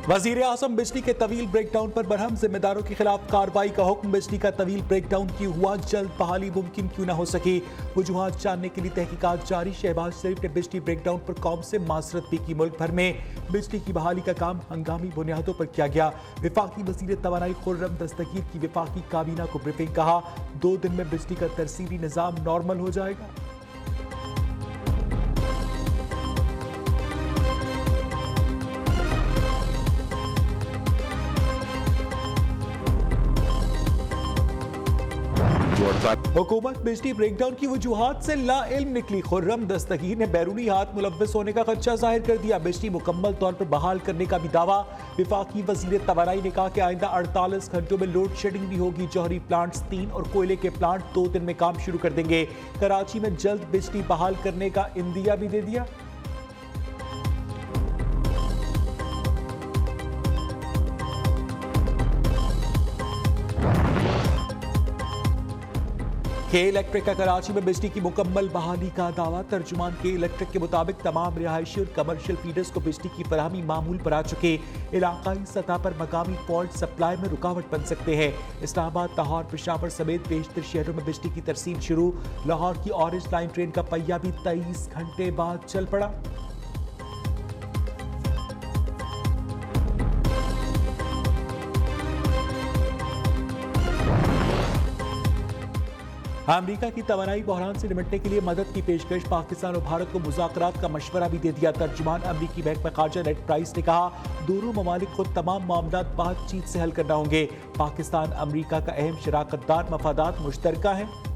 वजीर आजम बिजली के तवील ब्रेकडाउन पर बरहम जिम्मेदारों के खिलाफ कार्रवाई का हुक्म। बिजली का तवील ब्रेकडाउन की हुआ, जल्द बहाली मुमकिन क्यों न हो सकी, वजूहात जानने के लिए तहकीकात जारी। शहबाज शरीफ ने बिजली ब्रेकडाउन पर कौम से माजरत भी की। मुल्क भर में बिजली की बहाली का काम हंगामी बुनियादों पर किया गया। विफाकी वजीर तवानाई खुर्रम दस्तगीर की विफाकी काबीना को ब्रीफिंग, कहा 2 दिन में बिजली का तरसीली निजाम नॉर्मल हो जाएगा। हुकूमत बिजली ब्रेकडाउन की वजूहात से लाइल्म निकली। खुर्रम दस्तगीर ने बैरूनी हाथ मुलव्वस होने का खदशा जाहिर कर दिया। बिजली मुकम्मल तौर पर बहाल करने का भी दावा। विफाकी वजीर तवानाई ने कहा कि आइंदा 48 घंटों में लोड शेडिंग भी होगी। जौहरी प्लांट्स 3 और कोयले के प्लांट 2 दिन में काम शुरू कर देंगे। कराची में जल्द बिजली बहाल करने का इंदिया भी दे दिया। के इलेक्ट्रिक का कराची में बिजली की मुकम्मल बहाली का दावा। तर्जुमान के इलेक्ट्रिक के मुताबिक तमाम रिहायशी और कमर्शियल फीडर्स को बिजली की फराहमी मामूल पर आ चुके। इलाकाई सतह पर मकामी फॉल्ट सप्लाई में रुकावट बन सकते हैं। इस्लामाबाद, लाहौर, पेशावर समेत बेशतर शहरों में बिजली की तरसील शुरू। लाहौर की ऑरेंज लाइन ट्रेन का पहिया भी 23 घंटे बाद चल पड़ा। अमेरिका की तवानाई बहरान से निपटने के लिए मदद की पेशकश। पाकिस्तान और भारत को मुज़ाकरात का मशवरा भी दे दिया। तर्जुमान अमरीकी महकमा खारजा नेड प्राइस ने कहा, दोनों ममालिक को तमाम मामलात बातचीत से हल करना होंगे। पाकिस्तान अमरीका का अहम शराकतदार, मफादात मुश्तरका है।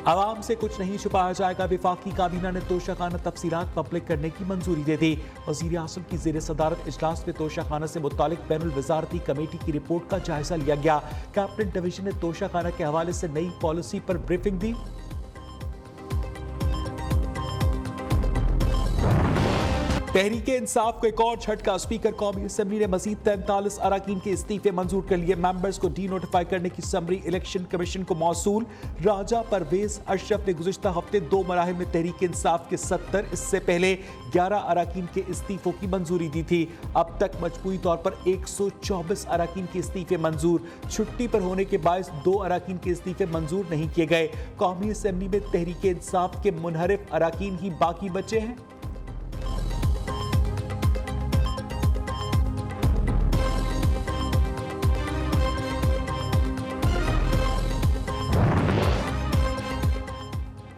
आवाम से कुछ नहीं छुपाया जाएगा। विफाकी काबीना ने तोशाखाना तफसीलात पब्लिक करने की मंजूरी दे दी। वजीर आजम की जेर सदारत इजलास में तोशाखाना से मुतालिक बैनुल वजारती कमेटी की रिपोर्ट का जायजा लिया गया। कैबिनेट डिवीजन ने तोशाखाना के हवाले से नई पॉलिसी पर ब्रीफिंग दी। तहरीक इंसाफ को एक और झटका। स्पीकर कौमी असम्बली ने मजीद 43 अरकान के इस्तीफे मंजूर कर लिए। मेंबर्स को डी नोटिफाई करने की समरी इलेक्शन कमीशन को मौसूल। राजा परवेज अशरफ ने गुज़िश्ता हफ्ते 2 मराहिल में तहरीक इंसाफ के 70, इससे पहले 11 अरकान के इस्तीफों की मंजूरी दी थी। अब तक मजबूरी तौर पर 124 अरकान के इस्तीफे मंजूर। छुट्टी पर होने के बायस 2 अरकान के इस्तीफे मंजूर नहीं किए गए। कौमी असम्बली में तहरीक इंसाफ के मुनहरिफ अरकान ही बाकी बचे हैं।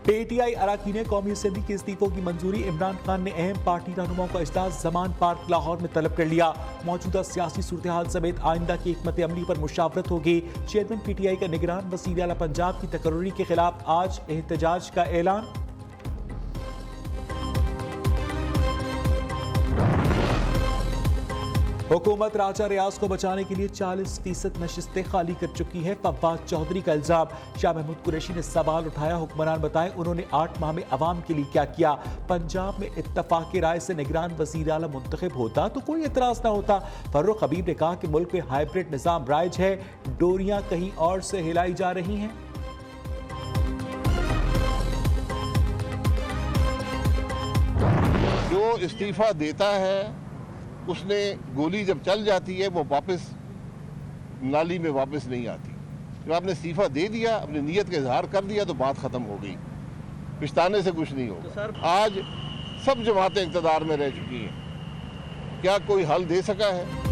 पीटीआई अरकान कौमी असम्बली के इस्तीफों की मंजूरी। इमरान खान ने अहम पार्टी रहनुमाओं का इजलास जमान पार्क लाहौर में तलब कर लिया। मौजूदा सियासी सूरत हाल समेत आइंदा की हिकमत अमली पर मुशावरत होगी। चेयरमैन पीटीआई का निगरान वज़ीर आला पंजाब की तकर्री के खिलाफ आज एहतजाज का ऐलान। हुकूमत राजा रियाज को बचाने के लिए 40% नशिस्तें खाली कर चुकी है। फवाद चौधरी का इल्जाम। शाह महमूद कुरैशी ने सवाल उठाया, हुक्मरान बताएं उन्होंने 8 माह में अवाम के लिए क्या किया। पंजाब में इत्तफाक की राय से निगरान वज़ीर आला मुंतखब होता तो कोई एतराज ना होता। फर्रुख हबीब ने कहा कि मुल्क में हाइब्रिड निज़ाम राइज है, डोरियां कहीं और से हिलाई जा रही हैं। जो इस्तीफा देता है उसने गोली जब चल जाती है वो वापस नाली में वापस नहीं आती। जब आपने इस्तीफा दे दिया, अपनी नीयत का इजहार कर दिया तो बात ख़त्म हो गई। पछताने से कुछ नहीं होगा। तो आज सब जमातें इक़्तिदार में रह चुकी हैं, क्या कोई हल दे सका है?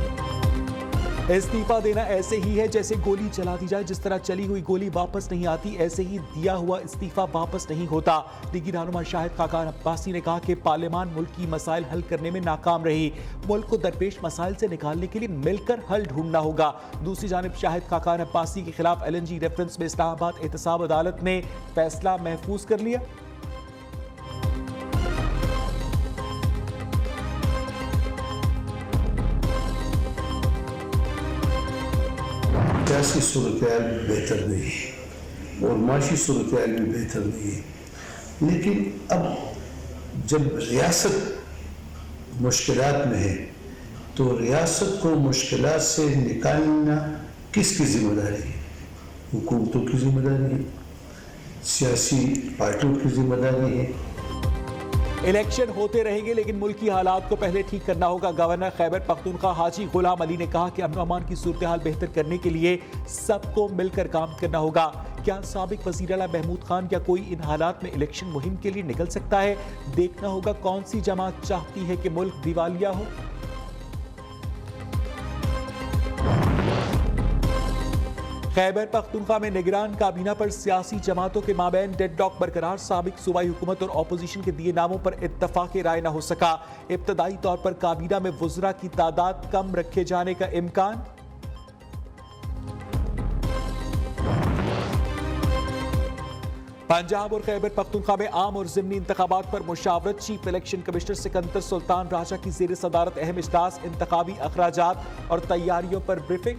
इस्तीफा देना ऐसे ही है जैसे गोली चला दी जाए। जिस तरह चली हुई गोली वापस नहीं आती, ऐसे ही दिया हुआ इस्तीफा वापस नहीं होता। लीगी रहनुमा शाहिद खाकान अब्बासी ने कहा कि पार्लियामान मुल्क की मसाइल हल करने में नाकाम रही। मुल्क को दरपेश मसाइल से निकालने के लिए मिलकर हल ढूंढना होगा। दूसरी जानब शाहिद खाकान अब्बासी के खिलाफ LNG रेफरेंस में इस्लामाबाद एहतसाब अदालत ने फैसला महफूज कर लिया। सियासी सूरत बेहतर नहीं है और माशी सूरत भी बेहतर नहीं है। लेकिन अब जब रियासत मुश्किलात में है तो रियासत को मुश्किलात से निकालना किसकी जिम्मेदारी है? हुकूमतों की जिम्मेदारी है, सियासी पार्टियों की जिम्मेदारी है। इलेक्शन होते रहेंगे लेकिन मुल्क की हालात को पहले ठीक करना होगा। गवर्नर खैबर पख्तूनख्वा हाजी गुलाम अली ने कहा कि अमन अमान की सूरत हाल बेहतर करने के लिए सबको मिलकर काम करना होगा। क्या साबिक वज़ीर आला महमूद खान या कोई इन हालात में इलेक्शन मुहिम के लिए निकल सकता है? देखना होगा कौन सी जमात चाहती है कि मुल्क दिवालिया हो। खैबर पख्तूनख्वा में निगरान काबीना पर सियासी जमातों के माबैन डेडलॉक बरकरार। साबिक सूबाई हुकूमत और अपोजिशन के दिए नामों पर इत्तफाक राय न हो सका। इब्तदाई तौर पर काबीना में वुज़रा की तादाद कम रखे जाने का इम्कान। पंजाब और खैबर पख्तूनख्वा में आम और ज़िमनी इंतखाबात पर मुशावरत। Chief election commissioner Sikandar Sultan Raja की ज़ेर सदारत अहम इजलास। इंतखाबी अखराजात और तैयारियों पर ब्रीफिंग।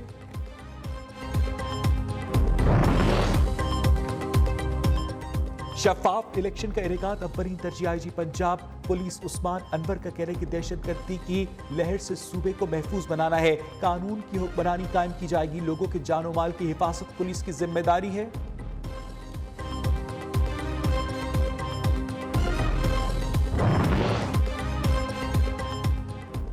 शफाफ इलेक्शन का इनेकाद अव्वलीन तरजीह। आईजी पंजाब पुलिस उस्मान अनवर का कहना है कि दहशतगर्दी की लहर से सूबे को महफूज बनाना है। कानून की हुक्मरानी कायम की जाएगी। लोगों के जानो माल की हिफाजत पुलिस की जिम्मेदारी है।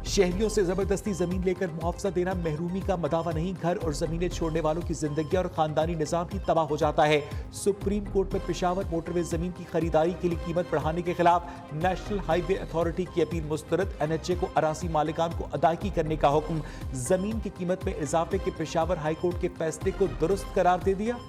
शहरियों से जबरदस्ती जमीन लेकर मुआवजा देना महरूमी का मदावा नहीं। घर और जमीनें छोड़ने वालों की जिंदगी और खानदानी निजाम ही तबाह हो जाता है। सुप्रीम कोर्ट में पेशावर मोटरवे जमीन की खरीदारी के लिए कीमत बढ़ाने के खिलाफ नेशनल हाईवे अथॉरिटी की अपील मुस्तरद। NHA को अरासी मालिकान को अदायगी करने का हुक्म। जमीन की कीमत में इजाफे के पेशावर हाईकोर्ट के फैसले को दुरुस्त करार दे दिया।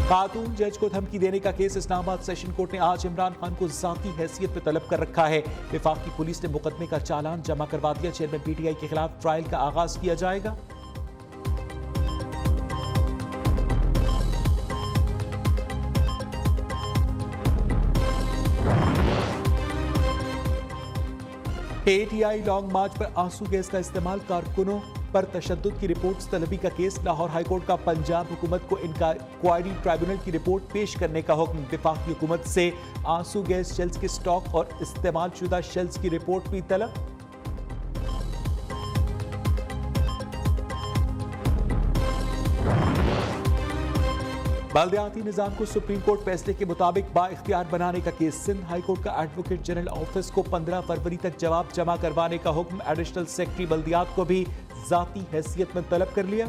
खातून जज को धमकी देने का केस। इस्लामाबाद सेशन कोर्ट ने आज इमरान खान को जाती हैसियत पे तलब कर रखा है। वफाकी पुलिस ने मुकदमे का चालान जमा करवा दिया। चेयरमैन PTI के खिलाफ ट्रायल का आगाज किया जाएगा। PTI लॉन्ग मार्च पर आंसू गैस का इस्तेमाल। कारकुनों पर तशद्दुद की रिपोर्ट तलबी का केस। लाहौर हाईकोर्ट का पंजाब हुकूमत को इंक्वायरी ट्राइब्यूनल की रिपोर्ट पेश करने का हुक्म। वफाकी हुकूमत से आंसू गैस शेल्स के स्टॉक और इस्तेमाल शुदा शेल्स की रिपोर्ट भी तलब। बल्दियाती निजाम को सुप्रीम कोर्ट फैसले के मुताबिक बाइख्तियार बनाने का केस। सिंध हाईकोर्ट का एडवोकेट जनरल ऑफिस को 15 फरवरी तक जवाब जमा करवाने का हुक्म। एडिशनल सेक्रेटरी बल्दियात को भी जाती हैसियत में तलब कर लिया।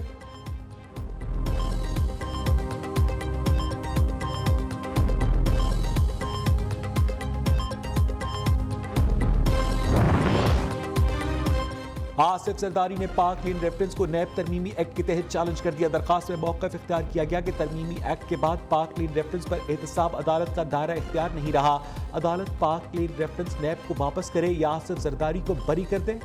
आसिफ जरदारी ने पाक लेन रेफरेंस को नैब तरमीमी एक्ट के तहत चैलेंज कर दिया। दरखास्त में मौक़िफ़ इख्तियार किया गया कि तरमीमी एक्ट के बाद पाक लेन रेफरेंस पर एहतसाब अदालत का दायरा इख्तियार नहीं रहा। अदालत पाक लेन रेफरेंस नैब को वापस करे या आसिफ जरदारी को बरी कर दे।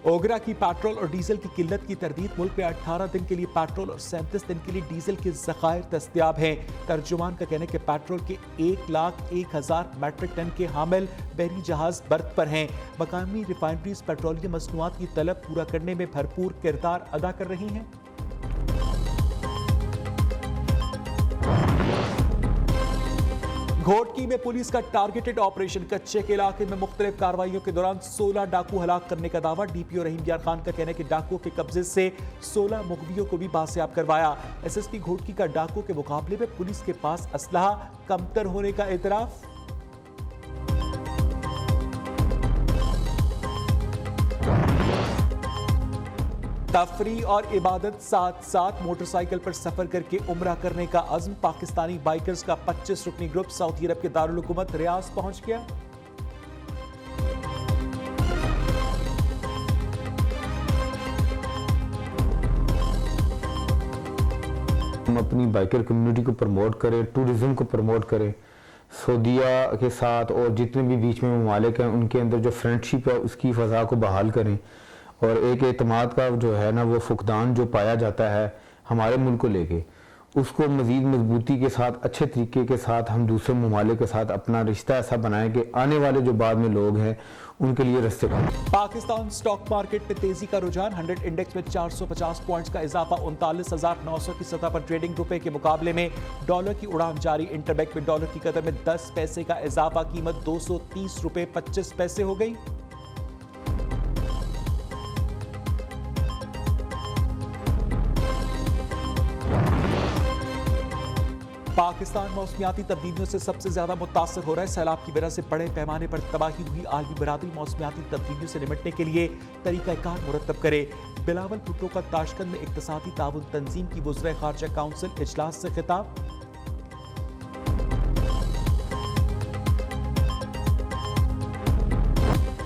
ओगरा की पेट्रोल और डीजल की किल्लत की तरदीद। मुल्क में 18 दिन के लिए पेट्रोल और 37 दिन के लिए डीजल के ज़खायर दस्तयाब हैं। तर्जुमान का कहना है कि पेट्रोल के 1,01,000 मैट्रिक टन के हामिल बहरी जहाज बर्थ पर हैं। मकामी रिफाइनरीज पेट्रोलियम मसनूआत की तलब पूरा करने में भरपूर किरदार अदा कर रही हैं। घोटकी में पुलिस का टारगेटेड ऑपरेशन। कच्चे के इलाके में मुख्तलिफ कार्रवाइयों के दौरान 16 डाकू हलाक करने का दावा। DPO रहीम यार खान का कहना है कि डाकुओं के कब्जे से 16 मुगवियों को भी बासियाब करवाया। SSP घोटकी का डाकुओं के मुकाबले में पुलिस के पास असलहा कमतर होने का एतराफ। तफरी और इबादत साथ साथ मोटरसाइकिल पर सफर करके उम्रा करने का अज़्म। पाकिस्तानी बाइकर्स का 25 रुकनी ग्रुप सऊदी अरब के दारुल हुकूमत रियाद पहुंच गया। हम अपनी बाइकर कम्युनिटी को प्रमोट करें, टूरिज्म को प्रमोट करें। सऊदीया के साथ और जितने भी बीच में ममालिक हैं उनके अंदर जो फ्रेंडशिप है उसकी फ़ज़ा को बहाल करें। और एक एतमाद का जो है ना वो फुकदान जो पाया जाता है हमारे मुल्क को लेके, उसको मज़ीद मजबूती के साथ, अच्छे तरीके के साथ हम दूसरे ममालिक के साथ अपना रिश्ता ऐसा बनाएं कि आने वाले जो बाद में लोग हैं उनके लिए रास्ते बने। पाकिस्तान स्टॉक मार्केट में तेजी का रुझान, 100 इंडेक्स में 450 पॉइंट्स का इजाफा, 39,900 की सतह पर ट्रेडिंग। रुपए के मुकाबले में डॉलर की उड़ान जारी, इंटरबैंक में डॉलर की कदर में 10 पैसे का इजाफा, कीमत 230 रुपए 25 पैसे हो गई। पाकिस्तान मौसमियाती तब्दीलियों से सबसे ज्यादा मुतासर हो रहा है। सैलाब की वजह से बड़े पैमाने पर तबाही हुई। आलमी बरादरी मौसमियाती तब्दीलियों से निपटने के लिए तरीकाकार मुरतब करे। बिलावल भुट्टो का ताशकंद में इक्तिसादी ताउन तंजीम की वज़ीर खारजा काउंसिल इजलास से खिताब।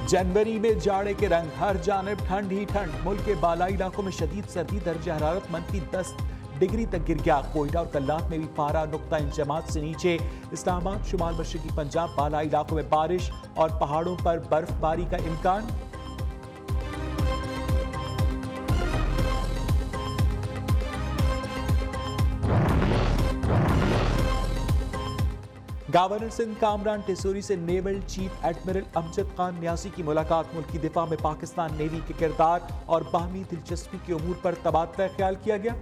जनवरी में जाड़े के रंग, हर जानिब ठंड ही ठंड। मुल्क के बालाई इलाकों में शदीद सर्दी, दर्जा हरारत -10 डिग्री तक गिर गया। कोयटा और कल्लात में भी पारा नुक्ता इंजमात से नीचे। इस्लामाबाद, शुमाल मशरकी पंजाब, बालाई इलाकों में बारिश और पहाड़ों पर बर्फबारी का इम्कान। गवर्नर सिंध कामरान टेसूरी से naval chief admiral Amjad Khan न्यासी की मुलाकात। मुल्क की दिफा में पाकिस्तान नेवी के किरदार और बाहमी दिलचस्पी के उमूर पर तबादला ख्याल किया गया।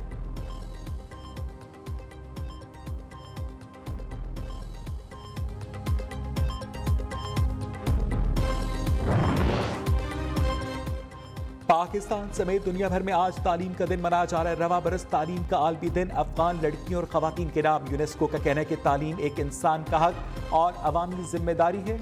पाकिस्तान समेत दुनिया भर में आज तालीम का दिन मनाया जा रहा है। रवा बरस तालीम का आलमी दिन अफगान लड़कियों और खवातीन के नाम। यूनेस्को का कहना है कि तालीम एक इंसान का हक और अवामी जिम्मेदारी है।